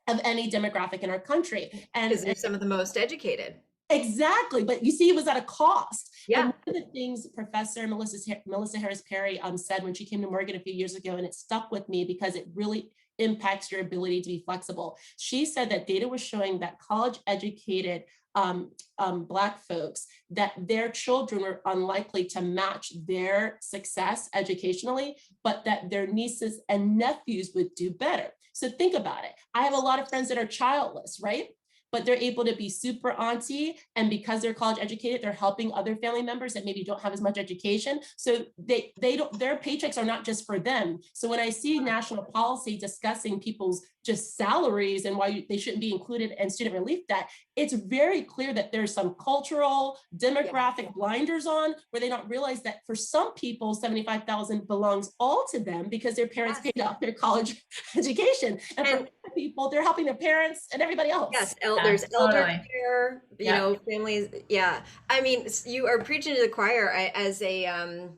of any demographic in our country. And because they're some of the most educated. Exactly, but you see, it was at a cost. Yeah. And one of the things Professor Melissa Harris Perry said when she came to Morgan a few years ago, and it stuck with me because it really impacts your ability to be flexible. She said that data was showing that college educated Black folks, that their children were unlikely to match their success educationally, but that their nieces and nephews would do better. So think about it. I have a lot of friends that are childless, right? But they're able to be super auntie, and because they're college educated, they're helping other family members that maybe don't have as much education. So they don't, their paychecks are not just for them. So when I see national policy discussing people's just salaries and why they shouldn't be included in student relief debt, it's very clear that there's some cultural, demographic blinders on where they don't realize that for some people, $75,000 belongs all to them because their parents paid off their college education. And for people, they're helping their parents and everybody else. Yes, there's elder care, you know, families. Yeah, I mean, you are preaching to the choir. As a,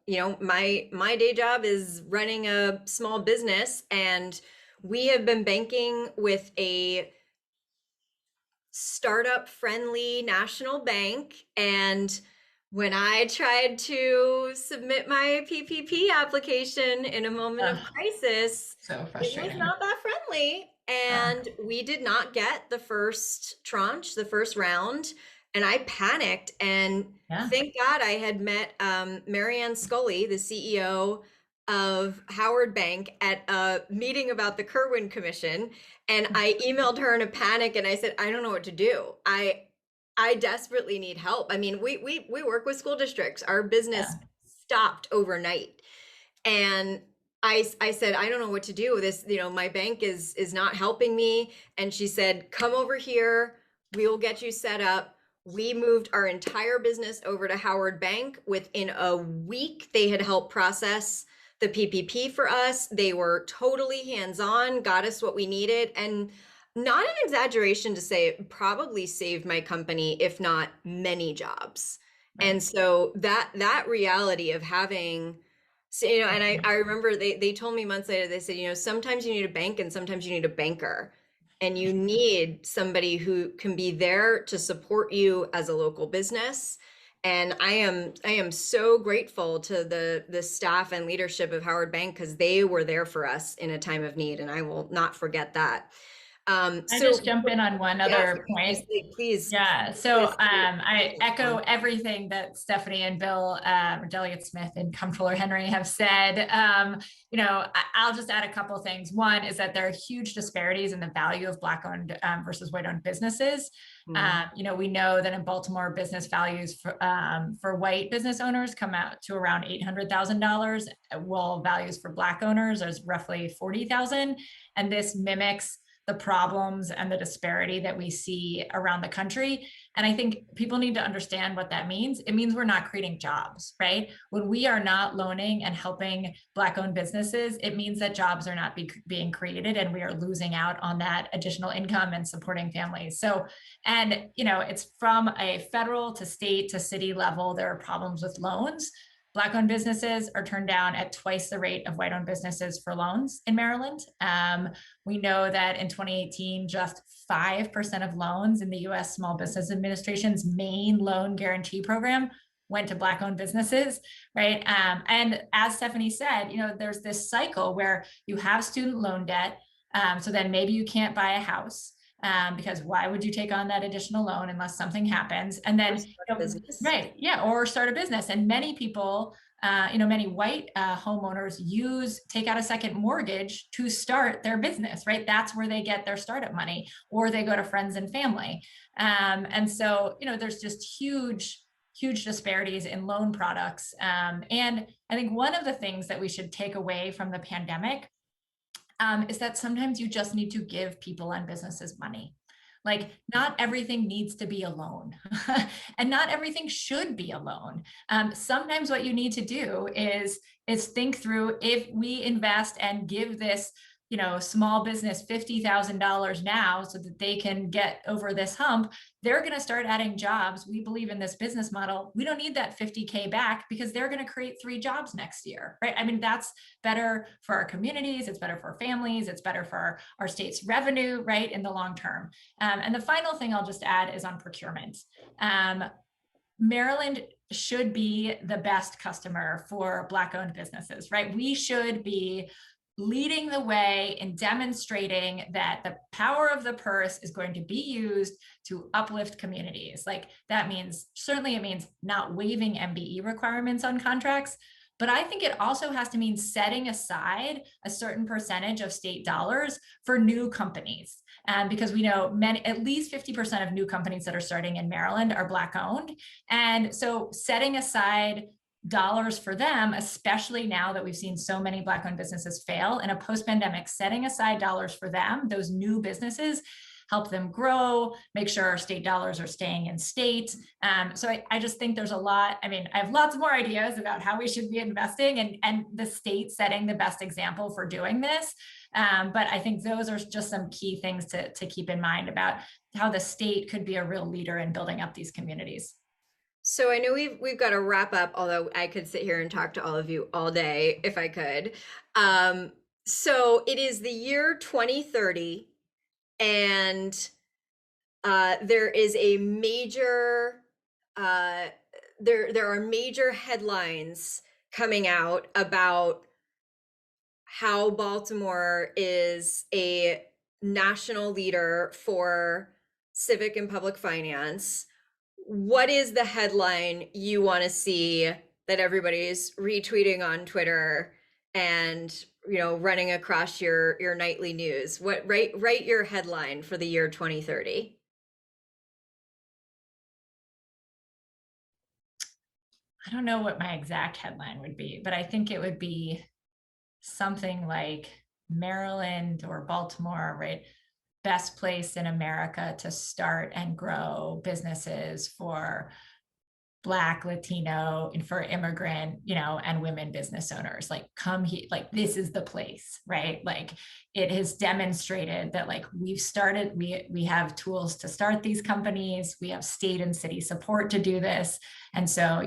you know, my day job is running a small business, and we have been banking with a startup friendly national bank. And when I tried to submit my PPP application in a moment of crisis, so frustrating. It was not that friendly. And we did not get the first tranche, the first round. And I panicked. And thank God I had met Marianne Scully, the CEO of Howard Bank, at a meeting about the Kirwan Commission. And I emailed her in a panic and I said, I don't know what to do. I desperately need help. I mean, we work with school districts. Our business stopped overnight. And I said, I don't know what to do. This, you know, my bank is not helping me. And she said, come over here. We will get you set up. We moved our entire business over to Howard Bank. Within a week, they had helped process the PPP for us. They were totally hands-on, got us what we needed. And not an exaggeration to say it probably saved my company, if not many jobs. Right. And so that reality of having, so, you know, and I remember they told me months later, they said, you know, sometimes you need a bank and sometimes you need a banker, and you need somebody who can be there to support you as a local business. And I am so grateful to the staff and leadership of Howard Bank, because they were there for us in a time of need, and I will not forget that. I just jump in on one other point. Please. Yeah. So I echo everything that Stephanie and Bill, Delegate Smith and Comptroller Henry have said. You know, I'll just add a couple of things. One is that there are huge disparities in the value of Black-owned versus white-owned businesses. You know, we know that in Baltimore, business values for white business owners come out to around $800,000, while values for Black owners is roughly $40,000. And this mimics the problems and the disparity that we see around the country. And I think people need to understand what that means. It means we're not creating jobs, right? When we are not loaning and helping Black-owned businesses, it means that jobs are not being created, and we are losing out on that additional income and supporting families. So, and you know, it's from a federal to state to city level, there are problems with loans. Black-owned businesses are turned down at twice the rate of white-owned businesses for loans in Maryland. We know that in 2018, just 5% of loans in the U.S. Small Business Administration's main loan guarantee program went to Black-owned businesses, right? And as Stephanie said, you know, there's this cycle where you have student loan debt, so then maybe you can't buy a house. Because why would you take on that additional loan unless something happens? And then, business. Right, yeah, or start a business. And many people many white homeowners take out a second mortgage to start their business, right? That's where they get their startup money, or they go to friends and family. And so, there's just huge disparities in loan products. And I think one of the things that we should take away from the pandemic is that sometimes you just need to give people and businesses money. Like, not everything needs to be a loan and not everything should be a loan. Sometimes what you need to do is think through, if we invest and give this small business $50,000 now so that they can get over this hump, they're going to start adding jobs. We believe in this business model. We don't need that 50K back because they're going to create 3 jobs next year, right? I mean, that's better for our communities. It's better for families. It's better for our state's revenue, right, in the long term. And the final thing I'll just add is on procurement. Maryland should be the best customer for Black-owned businesses, right? We should be leading the way in demonstrating that the power of the purse is going to be used to uplift communities. Like, that means, certainly it means not waiving MBE requirements on contracts, but I think it also has to mean setting aside a certain percentage of state dollars for new companies. Because we know at least 50% of new companies that are starting in Maryland are Black owned. And so setting aside dollars for them, especially now that we've seen so many Black-owned businesses fail in a post-pandemic, setting aside dollars for them, those new businesses, help them grow, make sure our state dollars are staying in state. So I just think there's a lot. I mean, I have lots more ideas about how we should be investing, and the state setting the best example for doing this. But I think those are just some key things to keep in mind about how the state could be a real leader in building up these communities. So I know we've got to wrap up, although I could sit here and talk to all of you all day if I could. So it is the year 2030, and there is a major there are major headlines coming out about how Baltimore is a national leader for civic and public finance. What is the headline you want to see that everybody's retweeting on Twitter and running across your nightly news? Write your headline for the year 2030. I don't know what my exact headline would be, but I think it would be something like Maryland or Baltimore, right? Best place in America to start and grow businesses for Black, Latino, and for immigrant, and women business owners. Like, come here, like, this is the place, right? Like, it has demonstrated that, like, we have tools to start these companies. We have state and city support to do this. And so,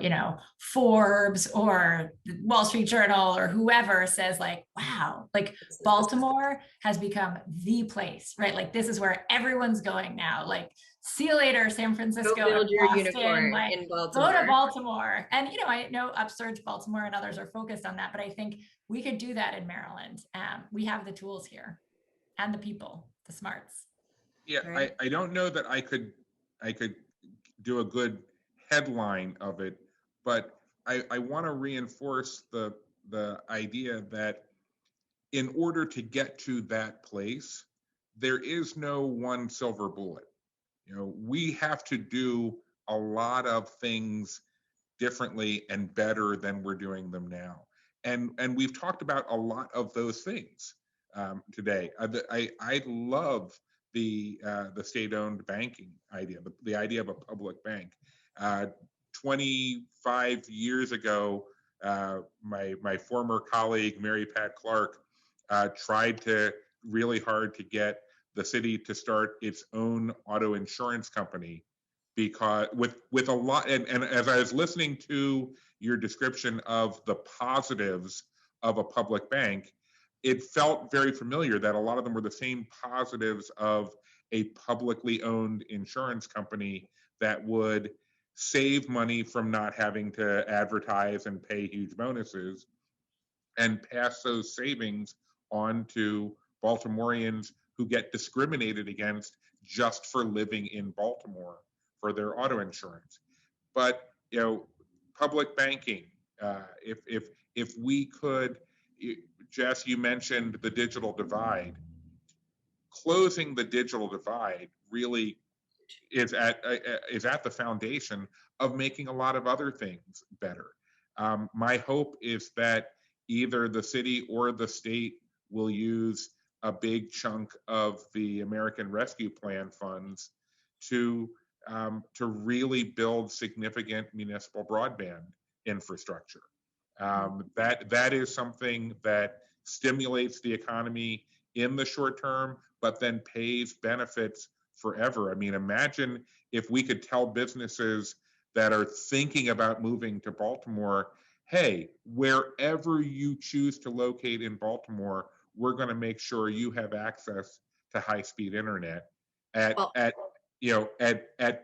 Forbes or Wall Street Journal or whoever says, like, wow, like, Baltimore has become the place, right? Like, this is where everyone's going now. Like, see you later, San Francisco. Go build your Boston, unicorn like, in Baltimore. Go to Baltimore. And, I know Upsurge Baltimore and others are focused on that, but I think we could do that in Maryland. We have the tools here and the people, the smarts. Yeah, right. I don't know that I could do a good headline of it, but I want to reinforce the idea that in order to get to that place, there is no one silver bullet. We have to do a lot of things differently and better than we're doing them now. And we've talked about a lot of those things today. I love the state-owned banking idea, the idea of a public bank. 25 years ago, my former colleague, Mary Pat Clark, tried really hard to get the city to start its own auto insurance company, because with a lot, and as I was listening to your description of the positives of a public bank, it felt very familiar that a lot of them were the same positives of a publicly owned insurance company that would save money from not having to advertise and pay huge bonuses, and pass those savings on to Baltimoreans who get discriminated against just for living in Baltimore for their auto insurance. But public banking, If we could, Jess, you mentioned the digital divide. Closing the digital divide really is at the foundation of making a lot of other things better. My hope is that either the city or the state will use a big chunk of the American Rescue Plan funds to really build significant municipal broadband infrastructure. That is something that stimulates the economy in the short term, but then pays benefits forever. I mean, imagine if we could tell businesses that are thinking about moving to Baltimore, hey, wherever you choose to locate in Baltimore, we're going to make sure you have access to high-speed internet at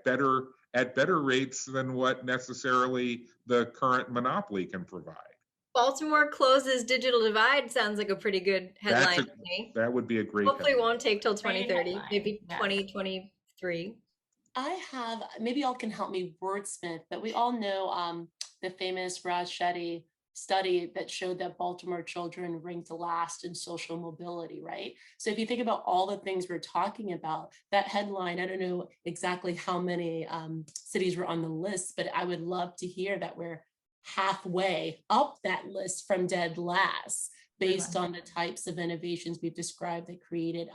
better rates than what necessarily the current monopoly can provide. Baltimore closes digital divide sounds like a pretty good headline to me. That would be a great Hopefully it headline. won't take till 2030, maybe Yeah. 2023. I have, maybe y'all can help me wordsmith, but we all know the famous Raj Shetty study that showed that Baltimore children ranked last in social mobility, right? So if you think about all the things we're talking about, that headline, I don't know exactly how many cities were on the list, but I would love to hear that we're halfway up that list from dead last based on the types of innovations we've described that created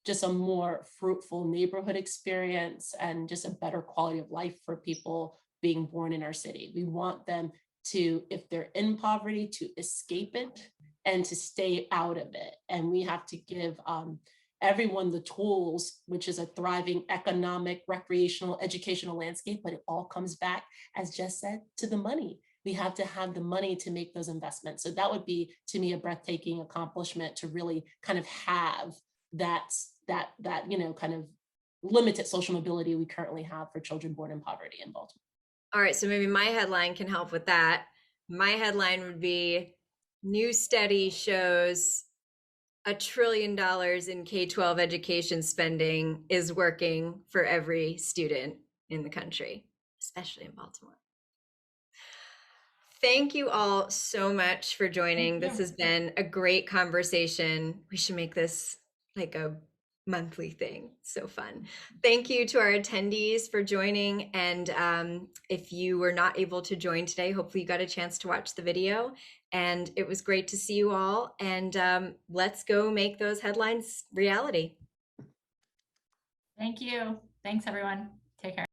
just a more fruitful neighborhood experience and just a better quality of life for people being born in our city. We want them to, if they're in poverty, to escape it and to stay out of it. And we have to give everyone the tools, which is a thriving economic, recreational, educational landscape, but it all comes back, as Jess said, to the money. We have to have the money to make those investments. So that would be, to me, a breathtaking accomplishment to really kind of have that kind of limited social mobility we currently have for children born in poverty in Baltimore. All right, so maybe my headline can help with that. My headline would be, new study shows $1 trillion in K-12 education spending is working for every student in the country, especially in Baltimore. Thank you all so much for joining. This has been a great conversation. We should make this like a monthly thing. So fun. Thank you to our attendees for joining. And if you were not able to join today, hopefully you got a chance to watch the video. And it was great to see you all. And let's go make those headlines reality. Thank you. Thanks, everyone. Take care.